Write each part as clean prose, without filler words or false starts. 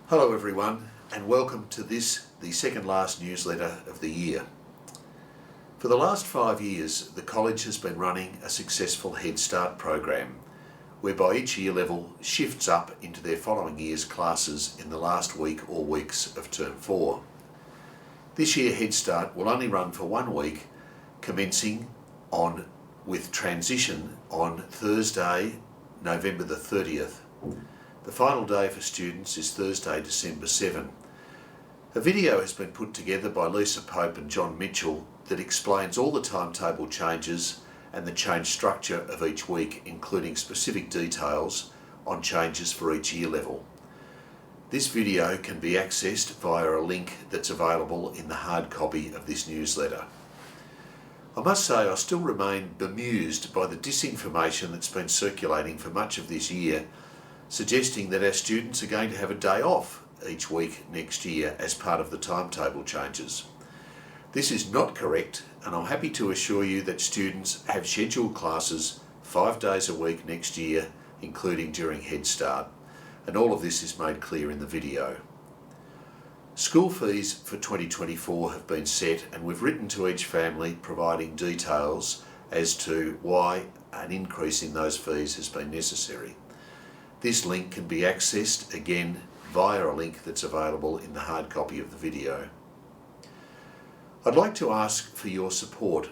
Hello everyone, and welcome to this, the second last newsletter of the year. For the last 5 years, the college has been running a successful Head Start program, whereby each year level shifts up into their following year's classes in the last week or weeks of Term 4. This year Head Start will only run for 1 week, commencing with transition on Thursday, November the 30th. The final day for students is Thursday, December 7. A video has been put together by Lisa Pope and John Mitchell that explains all the timetable changes and the change structure of each week, including specific details on changes for each year level. This video can be accessed via a link that's available in the hard copy of this newsletter. I must say I still remain bemused by the disinformation that's been circulating for much of this year, suggesting that our students are going to have a day off each week next year as part of the timetable changes. This is not correct, and I'm happy to assure you that students have scheduled classes 5 days a week next year, including during Head Start, and all of this is made clear in the video. School fees for 2024 have been set, and we've written to each family providing details as to why an increase in those fees has been necessary. This link can be accessed again via a link that's available in the hard copy of the video. I'd like to ask for your support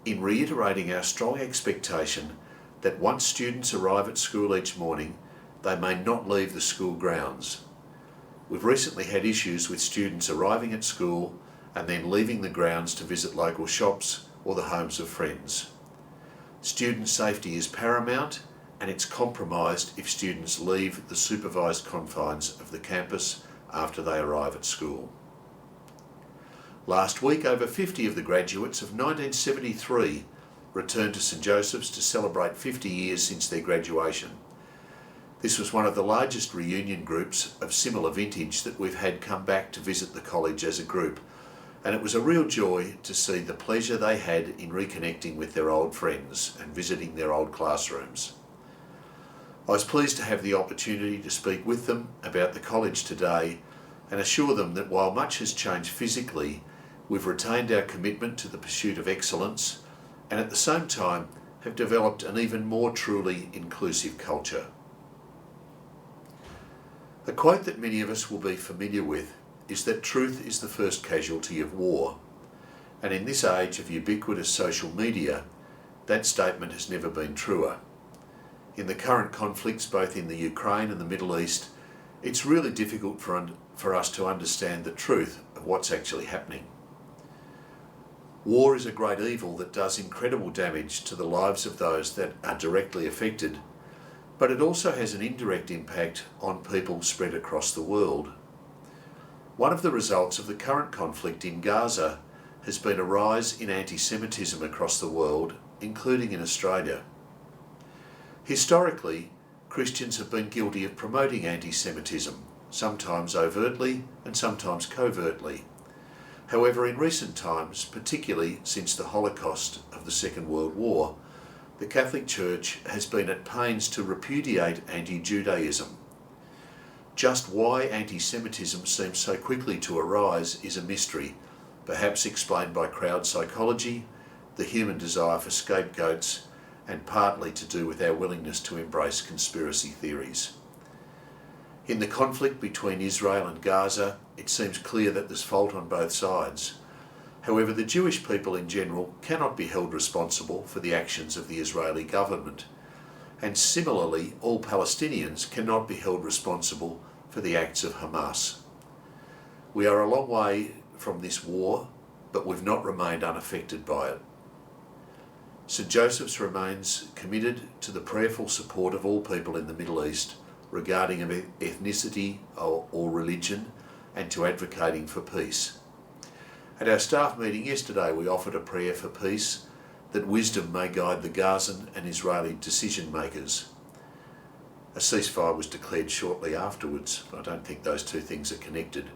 in reiterating our strong expectation that once students arrive at school each morning, they may not leave the school grounds. We've recently had issues with students arriving at school and then leaving the grounds to visit local shops or the homes of friends. Student safety is paramount, and it's compromised if students leave the supervised confines of the campus after they arrive at school. Last week, over 50 of the graduates of 1973 returned to St Joseph's to celebrate 50 years since their graduation. This was one of the largest reunion groups of similar vintage that we've had come back to visit the college as a group, and it was a real joy to see the pleasure they had in reconnecting with their old friends and visiting their old classrooms. I was pleased to have the opportunity to speak with them about the college today and assure them that while much has changed physically, we've retained our commitment to the pursuit of excellence and at the same time have developed an even more truly inclusive culture. A quote that many of us will be familiar with is that truth is the first casualty of war, and in this age of ubiquitous social media, that statement has never been truer. In the current conflicts both in the Ukraine and the Middle East, it's really difficult for us to understand the truth of what's actually happening. War is a great evil that does incredible damage to the lives of those that are directly affected, but it also has an indirect impact on people spread across the world. One of the results of the current conflict in Gaza has been a rise in anti-Semitism across the world, including in Australia. Historically, Christians have been guilty of promoting anti-Semitism, sometimes overtly and sometimes covertly. However, in recent times, particularly since the Holocaust of the Second World War, the Catholic Church has been at pains to repudiate anti-Judaism. Just why anti-Semitism seems so quickly to arise is a mystery, perhaps explained by crowd psychology, the human desire for scapegoats, and partly to do with our willingness to embrace conspiracy theories. In the conflict between Israel and Gaza, it seems clear that there's fault on both sides. However, the Jewish people in general cannot be held responsible for the actions of the Israeli government, and similarly, all Palestinians cannot be held responsible for the acts of Hamas. We are a long way from this war, but we've not remained unaffected by it. St Joseph's remains committed to the prayerful support of all people in the Middle East regarding ethnicity or religion, and to advocating for peace. At our staff meeting yesterday, we offered a prayer for peace, that wisdom may guide the Gazan and Israeli decision makers. A ceasefire was declared shortly afterwards, but I don't think those two things are connected.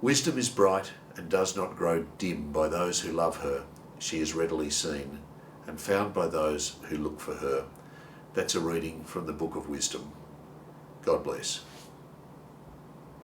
Wisdom is bright and does not grow dim by those who love her. She is readily seen and found by those who look for her. That's a reading from the Book of Wisdom. God bless.